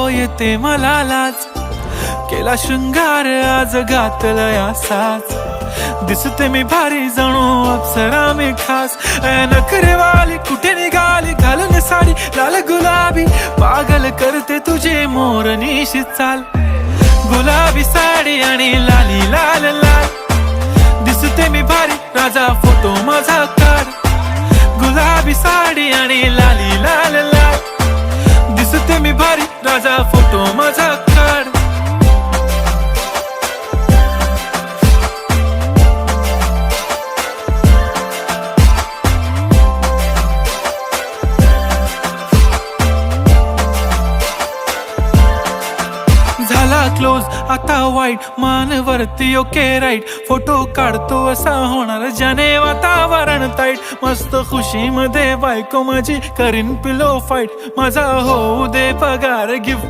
येते मला लाज, केला शृंगार आज घातला असाच, दिसते मी भारी जणू अप्सरा मी खास. नखरेवाली कुठे निघाली घालून साडी लाल गुलाबी, पागल करते तुझे मोरनीशी चाल. गुलाबी साडी आणि लाली लाल लाल, दिसते मी भारी राजा फोटो माझा काढ. गुलाबी साडी आणि लाली लाल लाल, दिसते मी भारी राजा फोटो माझा काढ. झाला क्लोज आता वाईट, मान वरती ओके राईट, फोटो काढतो असा होणार ज्याने वातावरण ताईट. मस्त खुशी मध्ये बायको माझी करीन पिलो फाईट, माझा होऊ दे पगार गिफ्ट